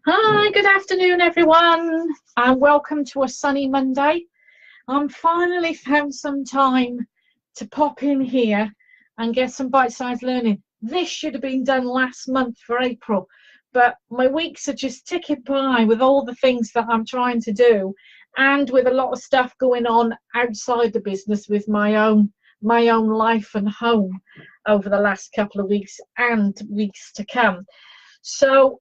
Hi, good afternoon, everyone, and welcome to a sunny Monday. I'm finally found some time to pop in here and get some bite-sized learning. This should have been done last month for April, but my weeks are just ticking by with all the things that I'm trying to do, and with a lot of stuff going on outside the business with my own life and home over the last couple of weeks and weeks to come. So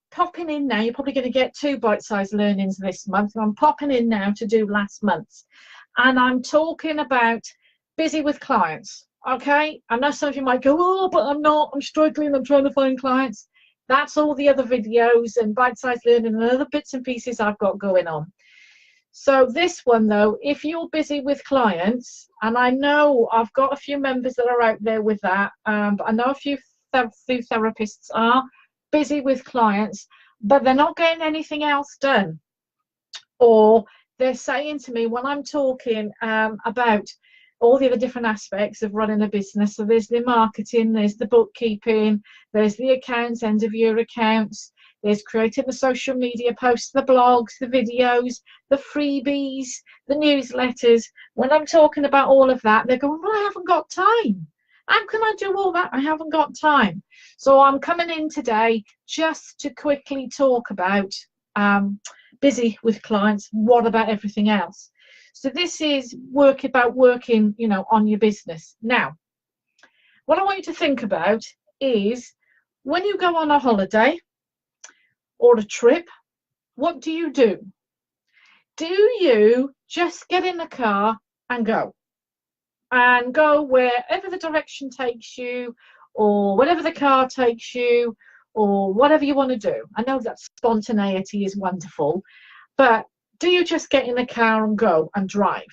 popping in now. You're probably going to get 2 bite-sized learnings this month. I'm popping in now to do last month's, and I'm talking about busy with clients. Okay, I know some of you might go, oh, but I'm not, I'm struggling, I'm trying to find clients. That's all the other videos and bite-sized learning and other bits and pieces I've got going on. So this one though, if you're busy with clients, and I know I've got a few members that are out there with that, but I know a few therapists are busy with clients, but they're not getting anything else done. Or they're saying to me when I'm talking about all the other different aspects of running a business, so there's the marketing, there's the bookkeeping, there's the accounts, end of year accounts, there's creating the social media posts, the blogs, the videos, the freebies, the newsletters. When I'm talking about all of that, they're going, well, I haven't got time. How can I do all that? I haven't got time. So I'm coming in today just to quickly talk about busy with clients. What about everything else? So this is working, on your business. Now, what I want you to think about is when you go on a holiday or a trip, what do? Do you just get in the car and go? And go wherever the direction takes you, or whatever the car takes you, or whatever you want to do. I know that spontaneity is wonderful, but do you just get in the car and go and drive?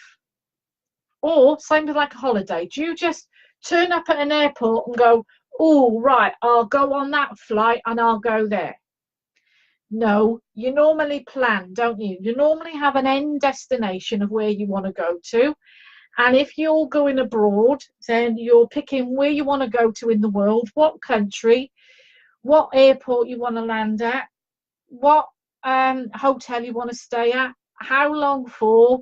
Or same with like a holiday, do you just turn up at an airport and go, oh right, I'll go on that flight and I'll go there? No, you normally plan, don't you? You normally have an end destination of where you want to go to. And if you're going abroad, then you're picking where you want to go to in the world, what country, what airport you want to land at, what hotel you want to stay at, how long for,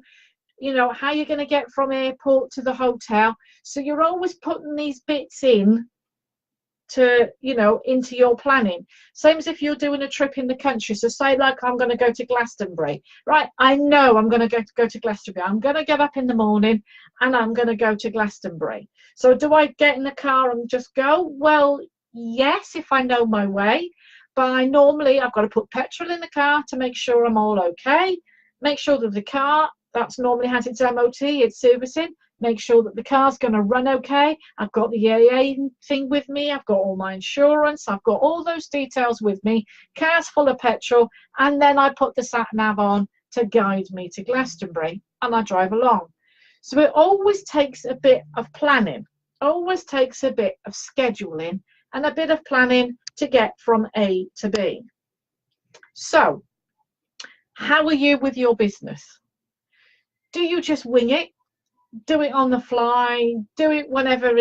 how you're going to get from airport to the hotel. So you're always putting these bits in to, into your planning. Same as if you're doing a trip in the country. So say like I'm going to go to Glastonbury, right? I know I'm going to go to Glastonbury. I'm going to get up in the morning and I'm going to go to Glastonbury. So do I get in the car and just go? Well, yes, if I know my way, but I've got to put petrol in the car to make sure I'm all okay. Make sure that the car, that's normally has its MOT, its servicing. Make sure that the car's going to run okay. I've got the AA thing with me. I've got all my insurance. I've got all those details with me. Car's full of petrol. And then I put the sat nav on to guide me to Glastonbury and I drive along. So it always takes a bit of planning, always takes a bit of scheduling and a bit of planning to get from A to B. So how are you with your business? Do you just wing it? Do it on the fly, do it whenever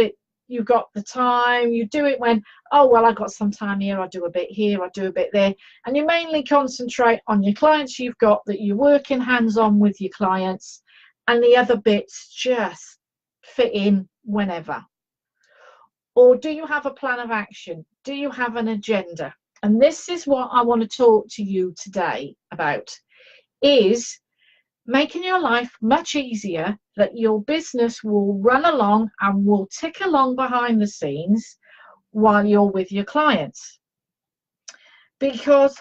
you've got the time, you do it when, oh well, I got some time here, I'll do a bit here, I'll do a bit there, and you mainly concentrate on your clients you've got, that you're working hands-on with your clients, and the other bits just fit in whenever? Or do you have a plan of action? Do you have an agenda? And this is what I want to talk to you today about, is making your life much easier, that your business will run along and will tick along behind the scenes while you're with your clients. Because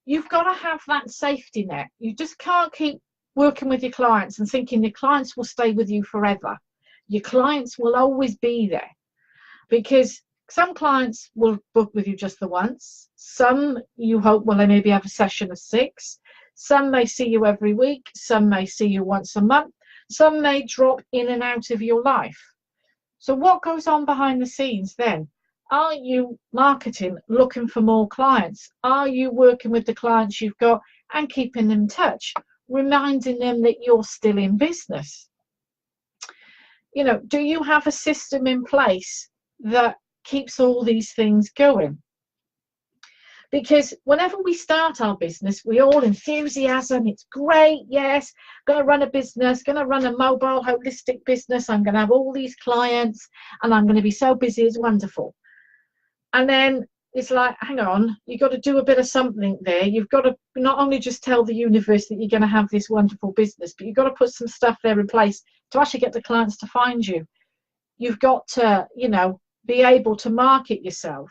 you've got to have that safety net. You just can't keep working with your clients and thinking your clients will stay with you forever. Your clients will always be there, because some clients will book with you just the once. Some you hope will maybe have a session of 6. Some may see you every week, some may see you once a month, some may drop in and out of your life. So what goes on behind the scenes then? Are you marketing, looking for more clients? Are you working with the clients you've got and keeping them in touch, reminding them that you're still in business? Do you have a system in place that keeps all these things going? Because whenever we start our business, we all enthusiasm, it's great, yes, going to run a business, going to run a mobile holistic business, I'm going to have all these clients and I'm going to be so busy, it's wonderful. And then it's like, hang on, you've got to do a bit of something there. You've got to not only just tell the universe that you're going to have this wonderful business, but you've got to put some stuff there in place to actually get the clients to find you. You've got to, you know, be able to market yourself,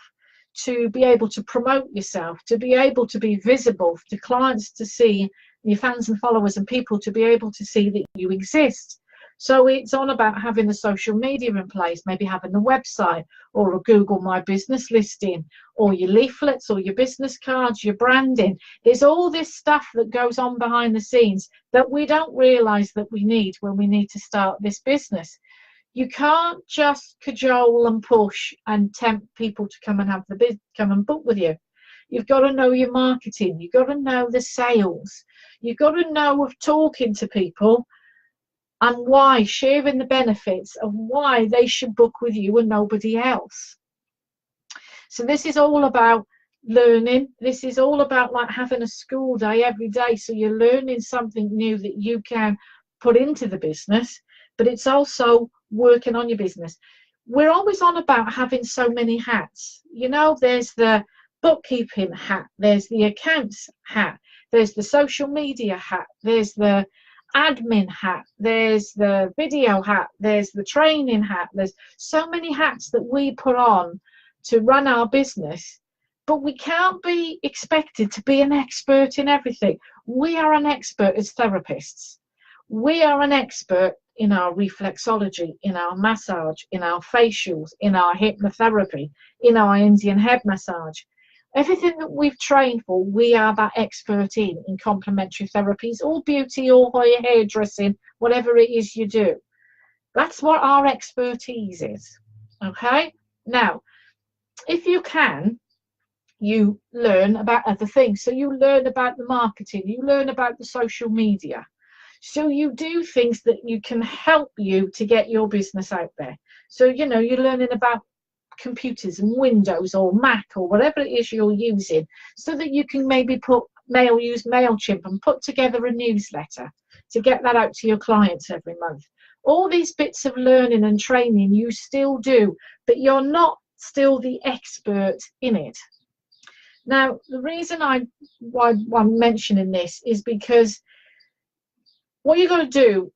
to be able to promote yourself, to be able to be visible, to clients to see, your fans and followers and people to be able to see that you exist. So it's on about having the social media in place, maybe having the website or a Google My Business listing, or your leaflets or your business cards, your branding. There's all this stuff that goes on behind the scenes that we don't realize that we need when we need to start this business. You can't just cajole and push and tempt people to come and have the business, come and book with you. You've got to know your marketing. You've got to know the sales. You've got to know of talking to people and why, sharing the benefits of why they should book with you and nobody else. So this is all about learning. This is all about like having a school day every day. So you're learning something new that you can put into the business, but it's also working on your business. We're always on about having so many hats. You know, there's the bookkeeping hat, there's the accounts hat, there's the social media hat, there's the admin hat, there's the video hat, there's the training hat. There's so many hats that we put on to run our business, but we can't be expected to be an expert in everything. We are an expert as therapists. We are an expert in our reflexology, in our massage, in our facials, in our hypnotherapy, in our Indian head massage. Everything that we've trained for, we are that expert in complementary therapies, or beauty, or hairdressing, whatever it is you do. That's what our expertise is. Okay? Now, if you can, you learn about other things. So you learn about the marketing, you learn about the social media. So you do things that you can help you to get your business out there. So, you know, you're learning about computers and Windows or Mac or whatever it is you're using, so that you can maybe use MailChimp and put together a newsletter to get that out to your clients every month. All these bits of learning and training you still do, but you're not still the expert in it. Now, the reason I'm mentioning this is because what you've got to do,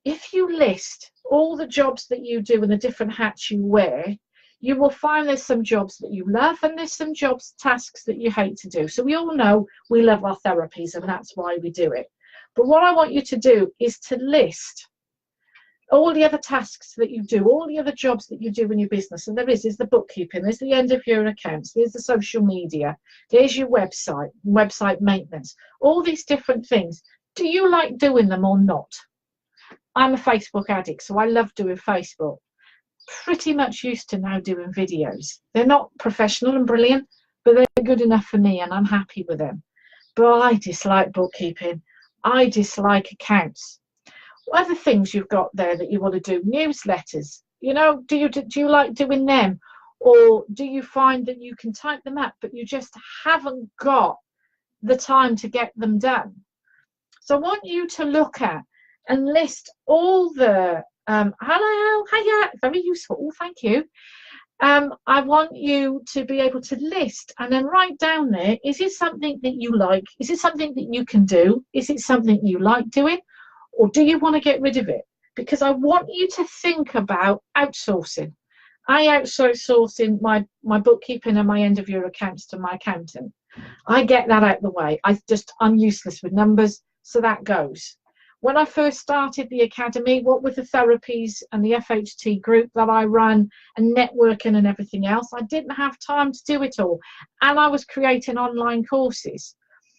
if you list all the jobs that you do and the different hats you wear, you will find there's some jobs that you love and there's some tasks that you hate to do. So we all know we love our therapies and that's why we do it. But what I want you to do is to list all the other tasks that you do, all the other jobs that you do in your business. And there is the bookkeeping, there's the end of your accounts, there's the social media, there's your website maintenance, all these different things. Do you like doing them or not? I'm a Facebook addict, so I love doing Facebook. Pretty much used to now doing videos. They're not professional and brilliant, but they're good enough for me and I'm happy with them. But I dislike bookkeeping. I dislike accounts. What other things you've got there that you want to do? Newsletters. You know, do you like doing them? Or do you find that you can type them up, but you just haven't got the time to get them done? So I want you to look at and list all the hello, hiya, very useful, oh, thank you. I want you to be able to list and then write down there, is it something that you like? Is it something that you can do? Is it something you like doing? Or do you want to get rid of it? Because I want you to think about outsourcing. I outsourcing my bookkeeping and my end of year accounts to my accountant. I get that out of the way. I'm useless with numbers, so that goes. When I first started the academy, what with the therapies and the FHT group that I run and networking and everything else, I didn't have time to do it all. And I was creating online courses.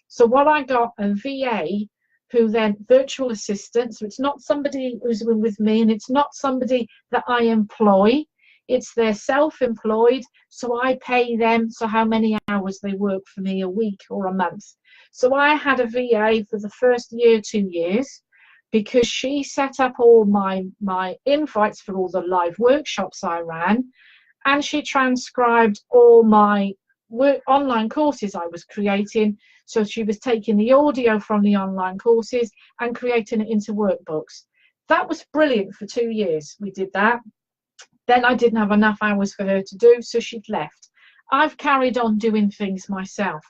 So what I got, a VA, who then virtual assistant, so it's not somebody who's with me and it's not somebody that I employ, it's they're self-employed, so I pay them so how many hours they work for me a week or a month. So I had a VA for the first year, 2 years, because she set up all my invites for all the live workshops I ran, and she transcribed all my online courses I was creating. So she was taking the audio from the online courses and creating it into workbooks. That was brilliant for 2 years. We did that. Then I didn't have enough hours for her to do, so she'd left. I've carried on doing things myself.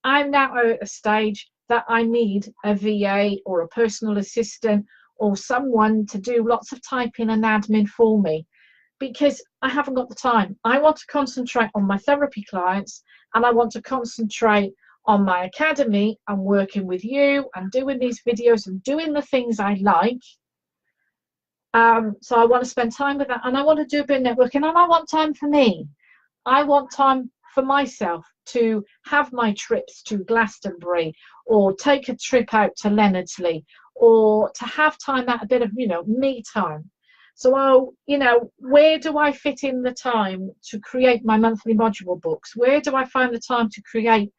I'm now at a stage that I need a VA or a personal assistant or someone to do lots of typing and admin for me, because I haven't got the time. I want to concentrate on my therapy clients, and I want to concentrate on my academy and working with you and doing these videos and doing the things I like. So I want to spend time with that, and I want to do a bit of networking, and I want time for me. I want time for myself to have my trips to Glastonbury, or take a trip out to Leonardsley, or to have time, that a bit of, me time. So where do I fit in the time to create my monthly module books? Where do I find the time to create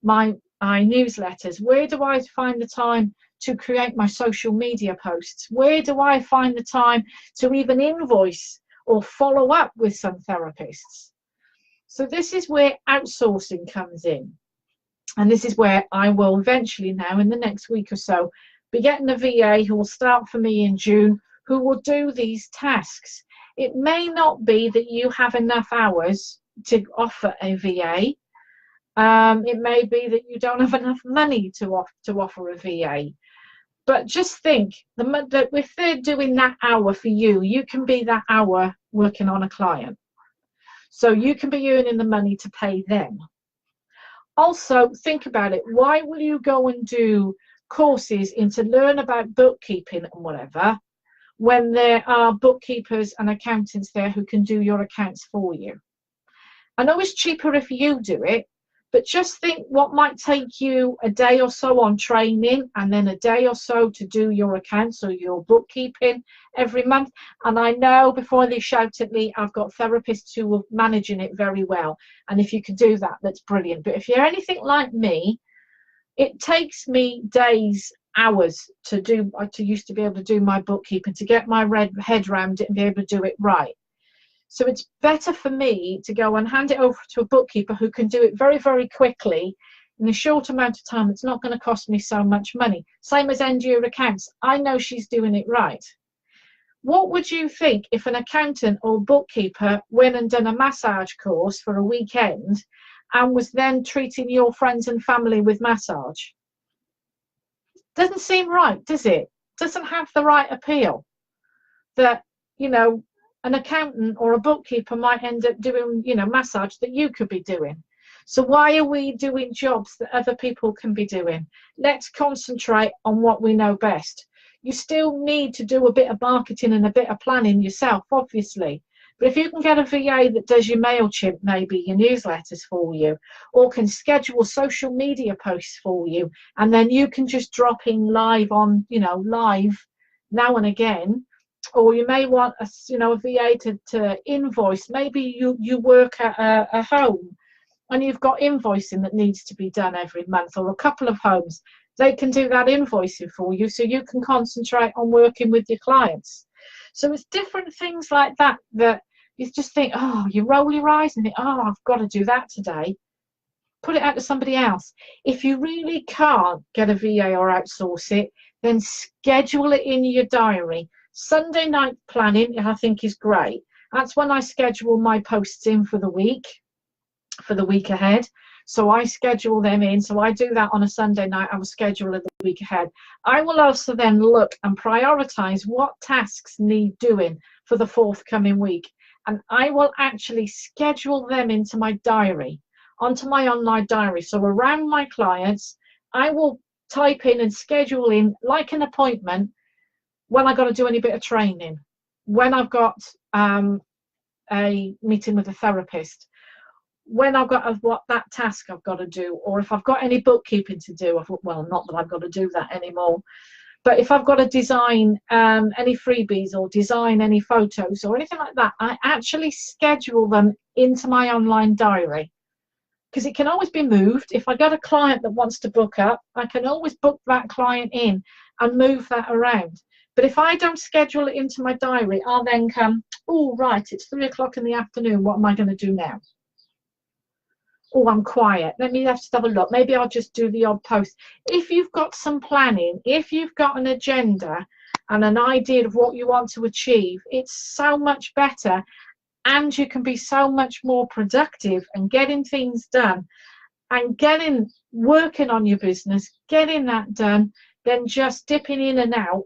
my newsletters? Where do I find the time to create my social media posts? Where do I find the time to even invoice or follow up with some therapists? So this is where outsourcing comes in. And this is where I will eventually now, in the next week or so, be getting a VA who will start for me in June, who will do these tasks. It may not be that you have enough hours to offer a VA. It may be that you don't have enough money to offer a VA. But just think that if they're doing that hour for you, you can be that hour working on a client. So you can be earning the money to pay them. Also, think about it. Why will you go and do courses to learn about bookkeeping and whatever, when there are bookkeepers and accountants there who can do your accounts for you? I know it's cheaper if you do it, but just think what might take you a day or so on training, and then a day or so to do your accounts or your bookkeeping every month. And I know, before they shout at me, I've got therapists who are managing it very well. And if you can do that, that's brilliant. But if you're anything like me, it takes me days, hours to used to be able to do my bookkeeping, to get my head around it and be able to do it right. So it's better for me to go and hand it over to a bookkeeper who can do it very, very quickly in a short amount of time. It's not going to cost me so much money. Same as end year accounts. I know she's doing it right. What would you think if an accountant or bookkeeper went and done a massage course for a weekend and was then treating your friends and family with massage? Doesn't seem right, does it? Doesn't have the right appeal. That, an accountant or a bookkeeper might end up doing, massage that you could be doing. So why are we doing jobs that other people can be doing? Let's concentrate on what we know best. You still need to do a bit of marketing and a bit of planning yourself, obviously. But if you can get a VA that does your MailChimp, maybe your newsletters for you, or can schedule social media posts for you, and then you can just drop in live on, live now and again. Or you may want a VA to invoice. Maybe you work at a home and you've got invoicing that needs to be done every month, or a couple of homes. They can do that invoicing for you, so you can concentrate on working with your clients. So it's different things like that you just think, oh, you roll your eyes and think, oh, I've got to do that today. Put it out to somebody else. If you really can't get a VA or outsource it, then schedule it in your diary. Sunday night planning, I think, is great. That's when I schedule my posts in for the week ahead. So I schedule them in. So I do that on a Sunday night. I will schedule it the week ahead. I will also then look and prioritize what tasks need doing for the forthcoming week. And I will actually schedule them into my diary, onto my online diary. So around my clients, I will type in and schedule in, like an appointment, when I've got to do any bit of training, when I've got a meeting with a therapist, when I've got what that task I've got to do, or if I've got any bookkeeping to do. Well, not that I've got to do that anymore, but if I've got to design any freebies or design any photos or anything like that, I actually schedule them into my online diary, because it can always be moved. If I got a client that wants to book up, I can always book that client in and move that around. But if I don't schedule it into my diary, I'll then come, oh, right, it's 3 o'clock in the afternoon. What am I going to do now? oh, I'm quiet, let me just have a look, maybe I'll just do the odd post. If you've got some planning, if you've got an agenda and an idea of what you want to achieve, it's so much better, and you can be so much more productive and getting things done and working on your business, getting that done, than just dipping in and out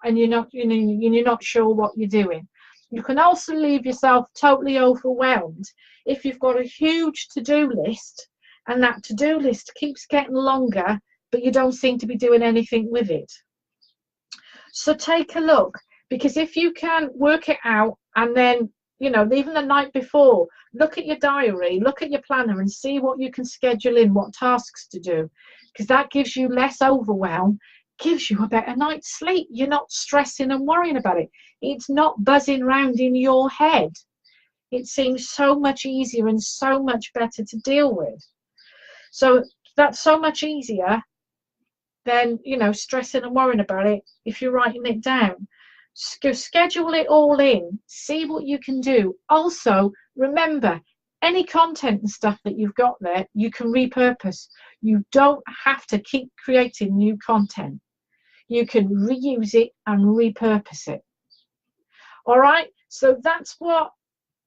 and you're not sure what you're doing. You can also leave yourself totally overwhelmed if you've got a huge to-do list and that to-do list keeps getting longer, but you don't seem to be doing anything with it. So take a look, because if you can work it out and then, even the night before, look at your diary, look at your planner and see what you can schedule in, what tasks to do, because that gives you less overwhelm, gives you a better night's sleep. You're not stressing and worrying about it. It's not buzzing around in your head. It seems so much easier and so much better to deal with. So that's so much easier than, stressing and worrying about it if you're writing it down. Schedule it all in, see what you can do. Also, remember, any content and stuff that you've got there, you can repurpose. You don't have to keep creating new content. You can reuse it and repurpose it. All right, so that's what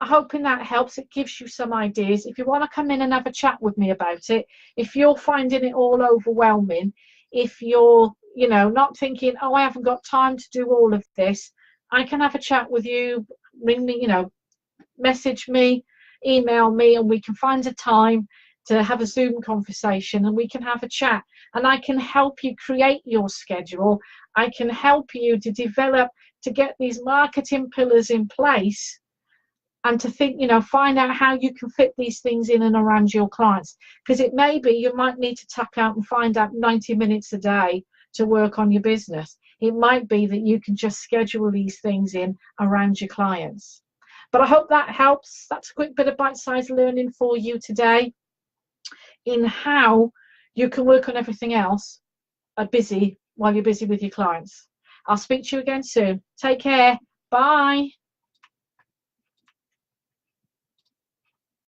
I'm hoping that helps. It gives you some ideas. If you want to come in and have a chat with me about it, if you're finding it all overwhelming, if you're not thinking, oh, I haven't got time to do all of this, I can have a chat with you. Ring me, message me, email me, and we can find a time to have a Zoom conversation and we can have a chat, and I can help you create your schedule. I can help you to develop, to get these marketing pillars in place, and to think, find out how you can fit these things in and around your clients. Because it may be you might need to tap out and find out 90 minutes a day to work on your business. It might be that you can just schedule these things in around your clients. But I hope that helps. That's a quick bit of bite-sized learning for you today in how you can work on everything else while you're busy with your clients. I'll speak to you again soon. Take care. Bye.